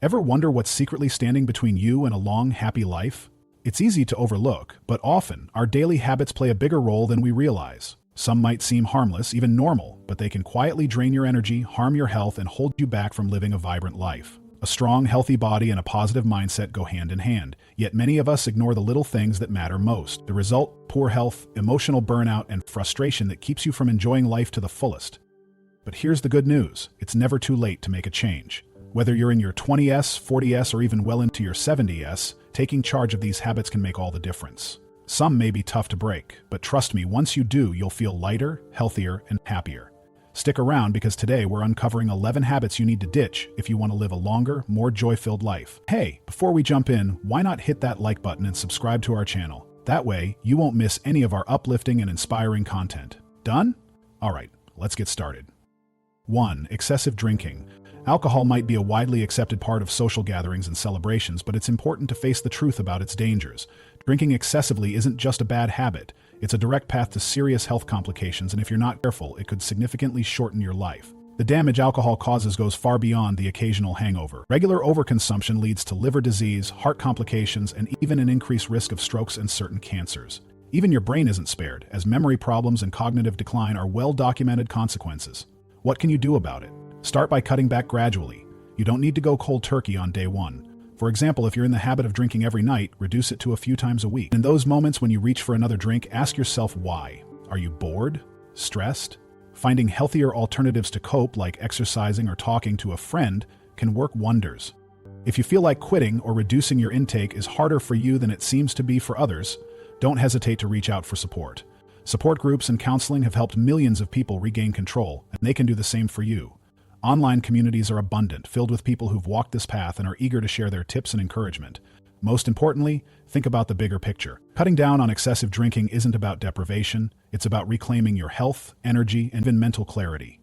Ever wonder what's secretly standing between you and a long, happy life? It's easy to overlook, but often, our daily habits play a bigger role than we realize. Some might seem harmless, even normal, but they can quietly drain your energy, harm your health, and hold you back from living a vibrant life. A strong, healthy body and a positive mindset go hand in hand, yet many of us ignore the little things that matter most. The result: poor health, emotional burnout, and frustration that keeps you from enjoying life to the fullest. But here's the good news: it's never too late to make a change. Whether you're in your 20s, 40s, or even well into your 70s, taking charge of these habits can make all the difference. Some may be tough to break, but trust me, once you do, you'll feel lighter, healthier, and happier. Stick around because today we're uncovering 11 habits you need to ditch if you want to live a longer, more joy-filled life. Hey, before we jump in, why not hit that like button and subscribe to our channel? That way, you won't miss any of our uplifting and inspiring content. Done? Alright, let's get started. 1. Excessive drinking. Alcohol might be a widely accepted part of social gatherings and celebrations, but it's important to face the truth about its dangers. Drinking excessively isn't just a bad habit. It's a direct path to serious health complications, and if you're not careful, it could significantly shorten your life. The damage alcohol causes goes far beyond the occasional hangover. Regular overconsumption leads to liver disease, heart complications, and even an increased risk of strokes and certain cancers. Even your brain isn't spared, as memory problems and cognitive decline are well-documented consequences. What can you do about it? Start by cutting back gradually. You don't need to go cold turkey on day one. For example, if you're in the habit of drinking every night, reduce it to a few times a week. In those moments when you reach for another drink, ask yourself why. Are you bored? Stressed? Finding healthier alternatives to cope, like exercising or talking to a friend, can work wonders. If you feel like quitting or reducing your intake is harder for you than it seems to be for others, don't hesitate to reach out for support. Support groups and counseling have helped millions of people regain control, and they can do the same for you. Online communities are abundant, filled with people who've walked this path and are eager to share their tips and encouragement. Most importantly, think about the bigger picture. Cutting down on excessive drinking isn't about deprivation, it's about reclaiming your health, energy, and even mental clarity.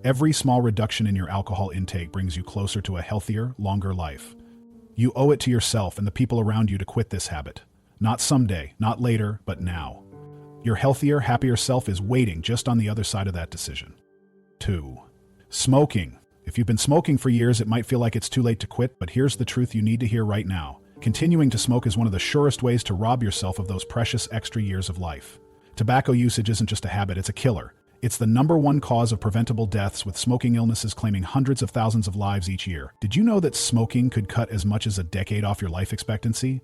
Every small reduction in your alcohol intake brings you closer to a healthier, longer life. You owe it to yourself and the people around you to quit this habit. Not someday, not later, but now. Your healthier, happier self is waiting just on the other side of that decision. 2. Smoking. If you've been smoking for years, it might feel like it's too late to quit, but here's the truth you need to hear right now. Continuing to smoke is one of the surest ways to rob yourself of those precious extra years of life. Tobacco usage isn't just a habit, it's a killer. It's the #1 cause of preventable deaths, with smoking illnesses claiming hundreds of thousands of lives each year. Did you know that smoking could cut as much as a decade off your life expectancy?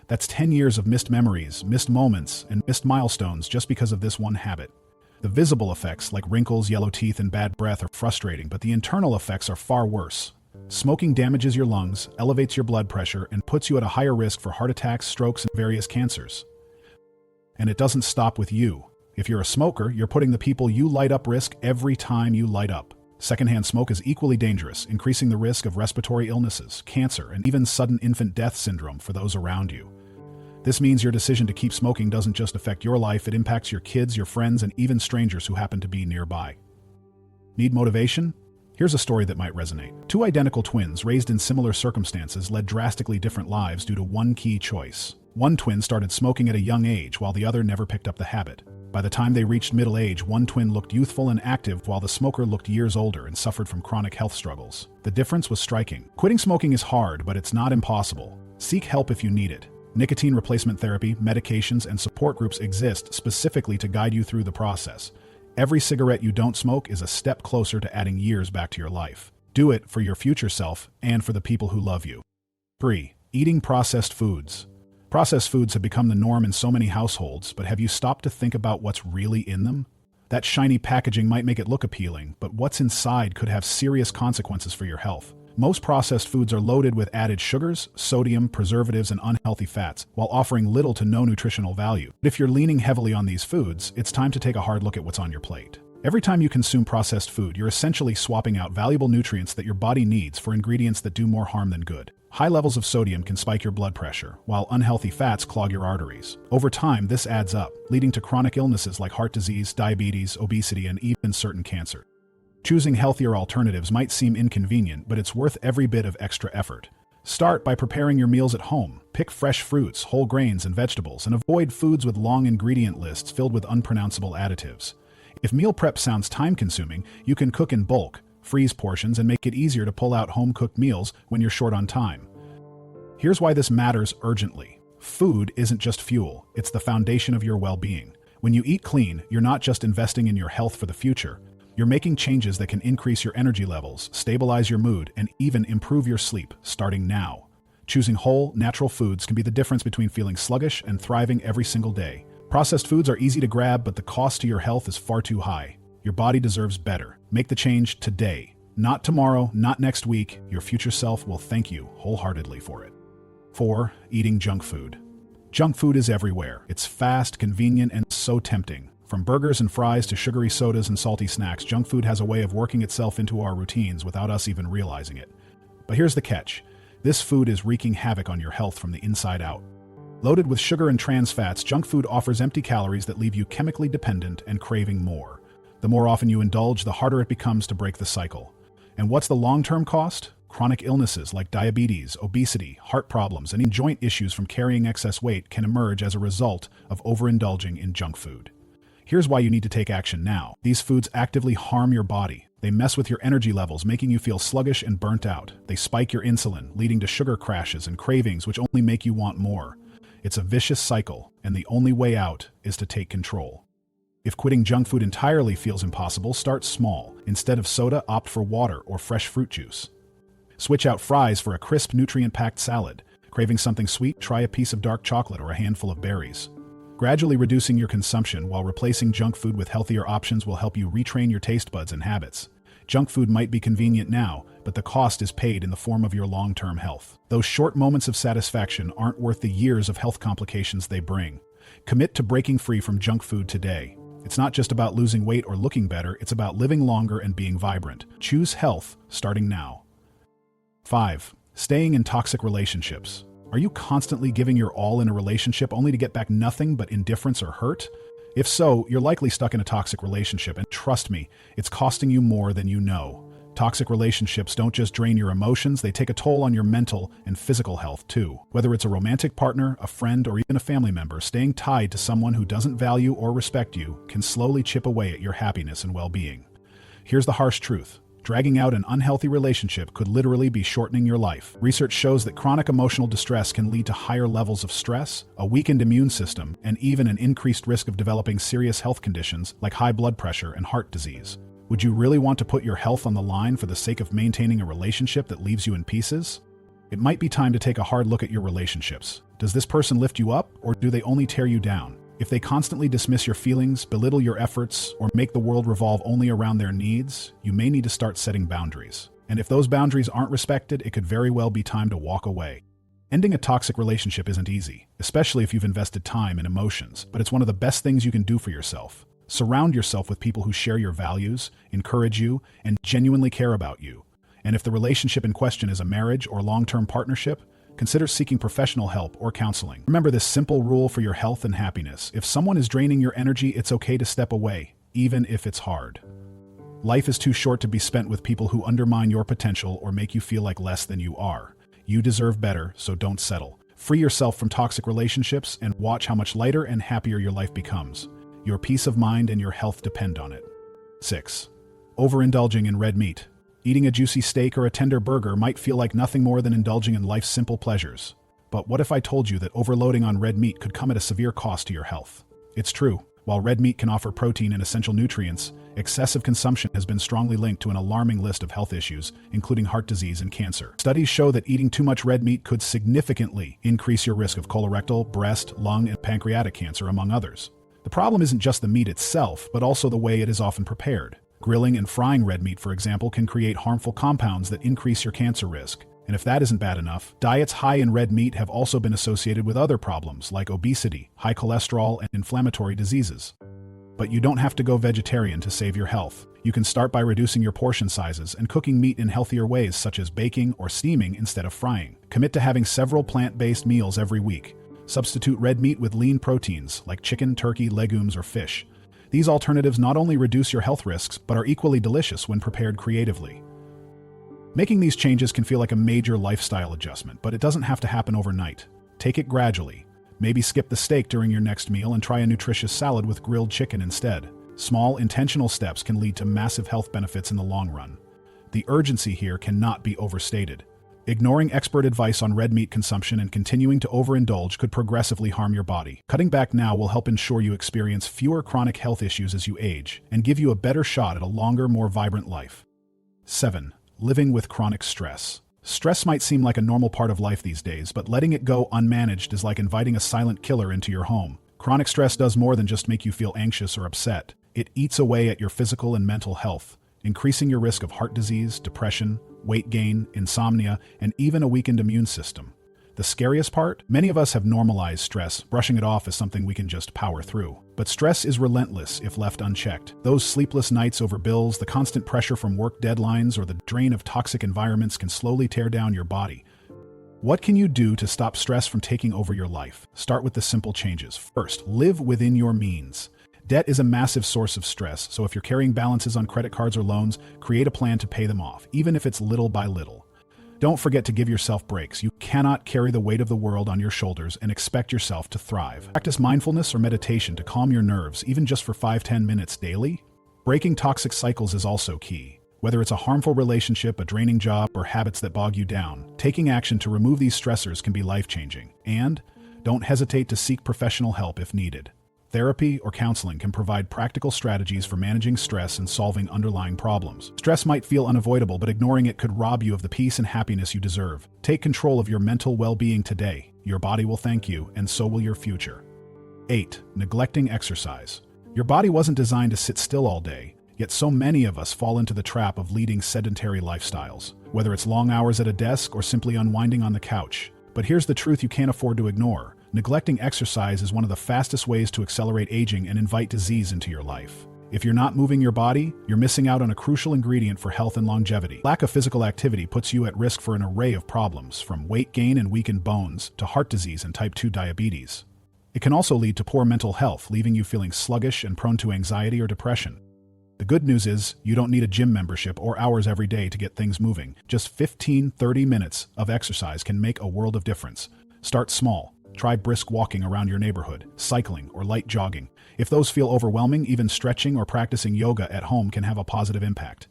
That's 10 years of missed memories, missed moments, and missed milestones just because of this one habit. The visible effects, like wrinkles, yellow teeth, and bad breath, are frustrating, but the internal effects are far worse. Smoking damages your lungs, elevates your blood pressure, and puts you at a higher risk for heart attacks, strokes, and various cancers. And it doesn't stop with you. If you're a smoker, you're putting the people you light up at risk every time you light up. Secondhand smoke is equally dangerous, increasing the risk of respiratory illnesses, cancer, and even sudden infant death syndrome for those around you. This means your decision to keep smoking doesn't just affect your life, it impacts your kids, your friends, and even strangers who happen to be nearby. Need motivation? Here's a story that might resonate. 2 identical twins raised in similar circumstances led drastically different lives due to one key choice. One twin started smoking at a young age, while the other never picked up the habit. By the time they reached middle age, one twin looked youthful and active, while the smoker looked years older and suffered from chronic health struggles. The difference was striking. Quitting smoking is hard, but it's not impossible. Seek help if you need it. Nicotine replacement therapy, medications, and support groups exist specifically to guide you through the process. Every cigarette you don't smoke is a step closer to adding years back to your life. Do it for your future self and for the people who love you. 3. Eating processed foods. Processed foods have become the norm in so many households, but have you stopped to think about what's really in them? That shiny packaging might make it look appealing, but what's inside could have serious consequences for your health. Most processed foods are loaded with added sugars, sodium, preservatives, and unhealthy fats, while offering little to no nutritional value. But if you're leaning heavily on these foods, it's time to take a hard look at what's on your plate. Every time you consume processed food, you're essentially swapping out valuable nutrients that your body needs for ingredients that do more harm than good. High levels of sodium can spike your blood pressure, while unhealthy fats clog your arteries. Over time, this adds up, leading to chronic illnesses like heart disease, diabetes, obesity, and even certain cancer. Choosing healthier alternatives might seem inconvenient, but it's worth every bit of extra effort. Start by preparing your meals at home. Pick fresh fruits, whole grains, and vegetables, and avoid foods with long ingredient lists filled with unpronounceable additives. If meal prep sounds time-consuming, you can cook in bulk. freeze portions, and make it easier to pull out home-cooked meals when you're short on time. Here's why this matters urgently. Food isn't just fuel, it's the foundation of your well-being. When you eat clean, you're not just investing in your health for the future. You're making changes that can increase your energy levels, stabilize your mood, and even improve your sleep, starting now. Choosing whole, natural foods can be the difference between feeling sluggish and thriving every single day. Processed foods are easy to grab, but the cost to your health is far too high. Your body deserves better. Make the change today. Not tomorrow, not next week. Your future self will thank you wholeheartedly for it. 4. Eating junk food. Junk food is everywhere. It's fast, convenient, and so tempting. From burgers and fries to sugary sodas and salty snacks, junk food has a way of working itself into our routines without us even realizing it. But here's the catch. This food is wreaking havoc on your health from the inside out. Loaded with sugar and trans fats, junk food offers empty calories that leave you chemically dependent and craving more. The more often you indulge, the harder it becomes to break the cycle. And what's the long-term cost? Chronic illnesses like diabetes, obesity, heart problems, and even joint issues from carrying excess weight can emerge as a result of overindulging in junk food. Here's why you need to take action now. These foods actively harm your body. They mess with your energy levels, making you feel sluggish and burnt out. They spike your insulin, leading to sugar crashes and cravings which only make you want more. It's a vicious cycle, and the only way out is to take control. If quitting junk food entirely feels impossible, start small. Instead of soda, opt for water or fresh fruit juice. Switch out fries for a crisp, nutrient-packed salad. Craving something sweet? Try a piece of dark chocolate or a handful of berries. Gradually reducing your consumption while replacing junk food with healthier options will help you retrain your taste buds and habits. Junk food might be convenient now, but the cost is paid in the form of your long-term health. Those short moments of satisfaction aren't worth the years of health complications they bring. Commit to breaking free from junk food today. It's not just about losing weight or looking better, it's about living longer and being vibrant. Choose health, starting now. 5. Staying in toxic relationships. Are you constantly giving your all in a relationship only to get back nothing but indifference or hurt? If so, you're likely stuck in a toxic relationship, and trust me, it's costing you more than you know. Toxic relationships don't just drain your emotions, they take a toll on your mental and physical health too. Whether it's a romantic partner, a friend, or even a family member, staying tied to someone who doesn't value or respect you can slowly chip away at your happiness and well-being. Here's the harsh truth. Dragging out an unhealthy relationship could literally be shortening your life. Research shows that chronic emotional distress can lead to higher levels of stress, a weakened immune system, and even an increased risk of developing serious health conditions like high blood pressure and heart disease. Would you really want to put your health on the line for the sake of maintaining a relationship that leaves you in pieces? It might be time to take a hard look at your relationships. Does this person lift you up, or do they only tear you down? If they constantly dismiss your feelings, belittle your efforts, or make the world revolve only around their needs, you may need to start setting boundaries. And if those boundaries aren't respected, it could very well be time to walk away. Ending a toxic relationship isn't easy, especially if you've invested time and emotions, but it's one of the best things you can do for yourself. Surround yourself with people who share your values, encourage you, and genuinely care about you. And if the relationship in question is a marriage or long-term partnership, consider seeking professional help or counseling. Remember this simple rule for your health and happiness. If someone is draining your energy, it's okay to step away, even if it's hard. Life is too short to be spent with people who undermine your potential or make you feel like less than you are. You deserve better, so don't settle. Free yourself from toxic relationships and watch how much lighter and happier your life becomes. Your peace of mind and your health depend on it. 6. Overindulging in red meat. Eating a juicy steak or a tender burger might feel like nothing more than indulging in life's simple pleasures. But what if I told you that overloading on red meat could come at a severe cost to your health? It's true. While red meat can offer protein and essential nutrients, excessive consumption has been strongly linked to an alarming list of health issues, including heart disease and cancer. Studies show that eating too much red meat could significantly increase your risk of colorectal, breast, lung, and pancreatic cancer, among others. The problem isn't just the meat itself, but also the way it is often prepared. Grilling and frying red meat, for example, can create harmful compounds that increase your cancer risk. And if that isn't bad enough, diets high in red meat have also been associated with other problems like obesity, high cholesterol, and inflammatory diseases. But you don't have to go vegetarian to save your health. You can start by reducing your portion sizes and cooking meat in healthier ways such as baking or steaming instead of frying. Commit to having several plant-based meals every week. Substitute red meat with lean proteins like chicken, turkey, legumes, or fish. These alternatives not only reduce your health risks, but are equally delicious when prepared creatively. Making these changes can feel like a major lifestyle adjustment, but it doesn't have to happen overnight. Take it gradually. Maybe skip the steak during your next meal and try a nutritious salad with grilled chicken instead. Small, intentional steps can lead to massive health benefits in the long run. The urgency here cannot be overstated. Ignoring expert advice on red meat consumption and continuing to overindulge could progressively harm your body. Cutting back now will help ensure you experience fewer chronic health issues as you age and give you a better shot at a longer, more vibrant life. 7. Living with chronic stress. Stress might seem like a normal part of life these days, but letting it go unmanaged is like inviting a silent killer into your home. Chronic stress does more than just make you feel anxious or upset. It eats away at your physical and mental health, increasing your risk of heart disease, depression, weight gain, insomnia, and even a weakened immune system. The scariest part? Many of us have normalized stress, brushing it off as something we can just power through. But stress is relentless if left unchecked. Those sleepless nights over bills, the constant pressure from work deadlines, or the drain of toxic environments can slowly tear down your body. What can you do to stop stress from taking over your life? Start with the simple changes. First, live within your means. Debt is a massive source of stress, so if you're carrying balances on credit cards or loans, create a plan to pay them off, even if it's little by little. Don't forget to give yourself breaks. You cannot carry the weight of the world on your shoulders and expect yourself to thrive. Practice mindfulness or meditation to calm your nerves, even just for 5-10 minutes daily. Breaking toxic cycles is also key. Whether it's a harmful relationship, a draining job, or habits that bog you down, taking action to remove these stressors can be life-changing. And don't hesitate to seek professional help if needed. Therapy or counseling can provide practical strategies for managing stress and solving underlying problems. Stress might feel unavoidable, but ignoring it could rob you of the peace and happiness you deserve. Take control of your mental well-being today. Your body will thank you, and so will your future. 8. Neglecting exercise. Your body wasn't designed to sit still all day, yet so many of us fall into the trap of leading sedentary lifestyles, whether it's long hours at a desk or simply unwinding on the couch. But here's the truth you can't afford to ignore. Neglecting exercise is one of the fastest ways to accelerate aging and invite disease into your life. If you're not moving your body, you're missing out on a crucial ingredient for health and longevity. Lack of physical activity puts you at risk for an array of problems, from weight gain and weakened bones to heart disease and type 2 diabetes. It can also lead to poor mental health, leaving you feeling sluggish and prone to anxiety or depression. The good news is, you don't need a gym membership or hours every day to get things moving. Just 15-30 minutes of exercise can make a world of difference. Start small. Try brisk walking around your neighborhood, cycling, or light jogging. If those feel overwhelming, even stretching or practicing yoga at home can have a positive impact.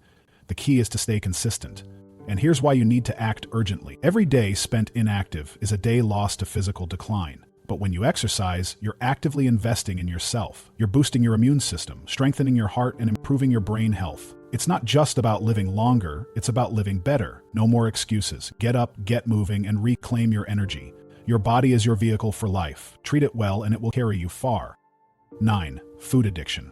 The key is to stay consistent. And here's why you need to act urgently. Every day spent inactive is a day lost to physical decline. But when you exercise, you're actively investing in yourself. You're boosting your immune system, strengthening your heart, and improving your brain health. It's not just about living longer, it's about living better. No more excuses. Get up, get moving, and reclaim your energy. Your body is your vehicle for life. Treat it well and it will carry you far. 9. Food addiction.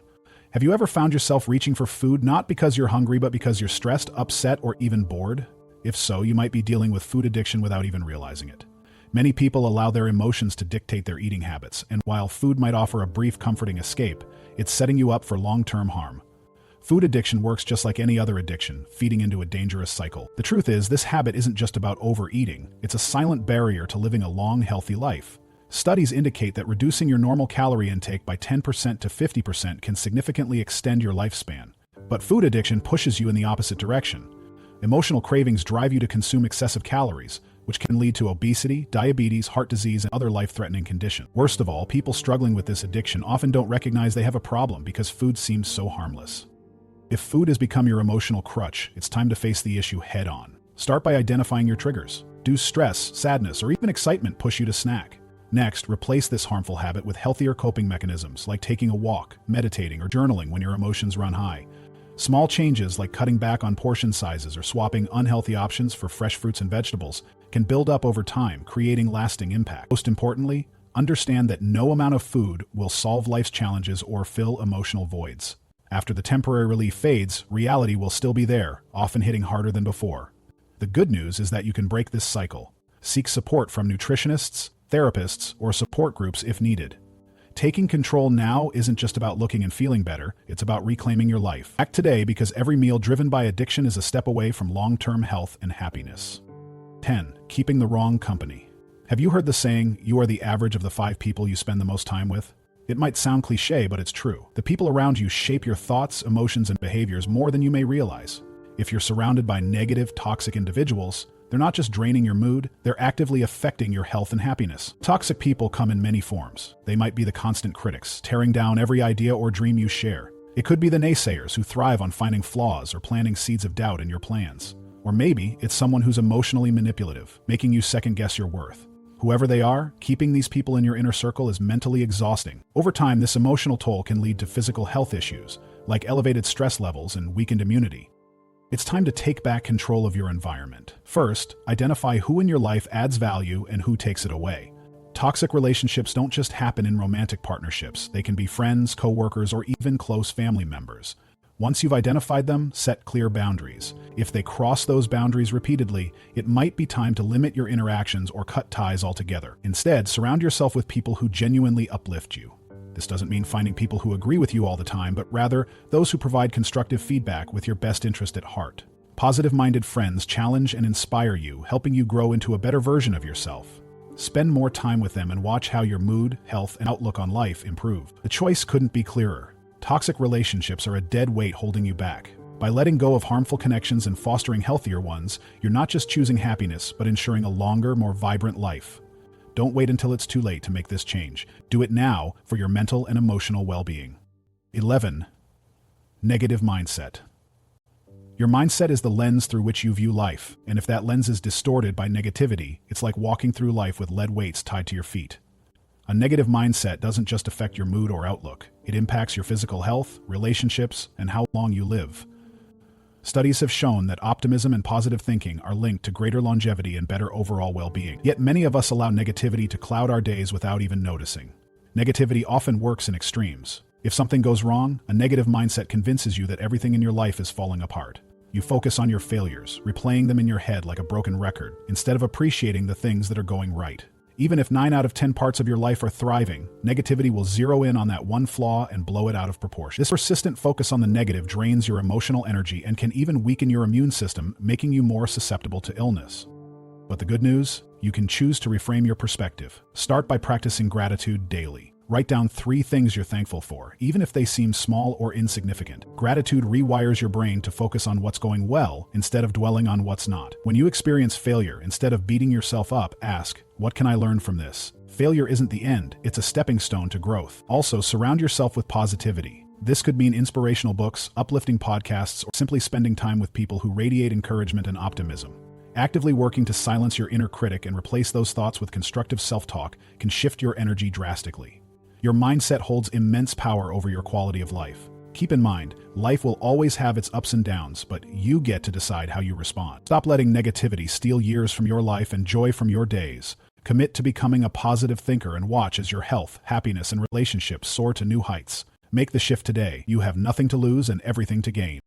Have you ever found yourself reaching for food not because you're hungry but because you're stressed, upset, or even bored? If so, you might be dealing with food addiction without even realizing it. Many people allow their emotions to dictate their eating habits, and while food might offer a brief comforting escape, it's setting you up for long-term harm. Food addiction works just like any other addiction, feeding into a dangerous cycle. The truth is, this habit isn't just about overeating. It's a silent barrier to living a long, healthy life. Studies indicate that reducing your normal calorie intake by 10% to 50% can significantly extend your lifespan. But food addiction pushes you in the opposite direction. Emotional cravings drive you to consume excessive calories, which can lead to obesity, diabetes, heart disease, and other life-threatening conditions. Worst of all, people struggling with this addiction often don't recognize they have a problem because food seems so harmless. If food has become your emotional crutch, it's time to face the issue head-on. Start by identifying your triggers. Do stress, sadness, or even excitement push you to snack? Next, replace this harmful habit with healthier coping mechanisms like taking a walk, meditating, or journaling when your emotions run high. Small changes like cutting back on portion sizes or swapping unhealthy options for fresh fruits and vegetables can build up over time, creating lasting impact. Most importantly, understand that no amount of food will solve life's challenges or fill emotional voids. After the temporary relief fades, reality will still be there, often hitting harder than before. The good news is that you can break this cycle. Seek support from nutritionists, therapists, or support groups if needed. Taking control now isn't just about looking and feeling better, it's about reclaiming your life. Act today, because every meal driven by addiction is a step away from long-term health and happiness. 10. Keeping the wrong company. Have you heard the saying, you are the average of the 5 people you spend the most time with? It might sound cliche, but it's true. The people around you shape your thoughts, emotions, and behaviors more than you may realize. If you're surrounded by negative, toxic individuals, they're not just draining your mood, they're actively affecting your health and happiness. Toxic people come in many forms. They might be the constant critics, tearing down every idea or dream you share. It could be the naysayers who thrive on finding flaws or planting seeds of doubt in your plans. Or maybe it's someone who's emotionally manipulative, making you second-guess your worth. Whoever they are, keeping these people in your inner circle is mentally exhausting. Over time, this emotional toll can lead to physical health issues, like elevated stress levels and weakened immunity. It's time to take back control of your environment. First, identify who in your life adds value and who takes it away. Toxic relationships don't just happen in romantic partnerships. They can be friends, coworkers, or even close family members. Once you've identified them, set clear boundaries. If they cross those boundaries repeatedly, it might be time to limit your interactions or cut ties altogether. Instead, surround yourself with people who genuinely uplift you. This doesn't mean finding people who agree with you all the time, but rather those who provide constructive feedback with your best interest at heart. Positive-minded friends challenge and inspire you, helping you grow into a better version of yourself. Spend more time with them and watch how your mood, health, and outlook on life improve. The choice couldn't be clearer. Toxic relationships are a dead weight holding you back. By letting go of harmful connections and fostering healthier ones, you're not just choosing happiness, but ensuring a longer, more vibrant life. Don't wait until it's too late to make this change. Do it now for your mental and emotional well-being. 11. Negative mindset. Your mindset is the lens through which you view life, and if that lens is distorted by negativity, it's like walking through life with lead weights tied to your feet. A negative mindset doesn't just affect your mood or outlook. It impacts your physical health, relationships, and how long you live. Studies have shown that optimism and positive thinking are linked to greater longevity and better overall well-being. Yet many of us allow negativity to cloud our days without even noticing. Negativity often works in extremes. If something goes wrong, a negative mindset convinces you that everything in your life is falling apart. You focus on your failures, replaying them in your head like a broken record, instead of appreciating the things that are going right. Even if 9 out of 10 parts of your life are thriving, negativity will zero in on that one flaw and blow it out of proportion. This persistent focus on the negative drains your emotional energy and can even weaken your immune system, making you more susceptible to illness. But the good news? You can choose to reframe your perspective. Start by practicing gratitude daily. Write down 3 things you're thankful for, even if they seem small or insignificant. Gratitude rewires your brain to focus on what's going well instead of dwelling on what's not. When you experience failure, instead of beating yourself up, ask, what can I learn from this? Failure isn't the end, it's a stepping stone to growth. Also, surround yourself with positivity. This could mean inspirational books, uplifting podcasts, or simply spending time with people who radiate encouragement and optimism. Actively working to silence your inner critic and replace those thoughts with constructive self-talk can shift your energy drastically. Your mindset holds immense power over your quality of life. Keep in mind, life will always have its ups and downs, but you get to decide how you respond. Stop letting negativity steal years from your life and joy from your days. Commit to becoming a positive thinker and watch as your health, happiness, and relationships soar to new heights. Make the shift today. You have nothing to lose and everything to gain.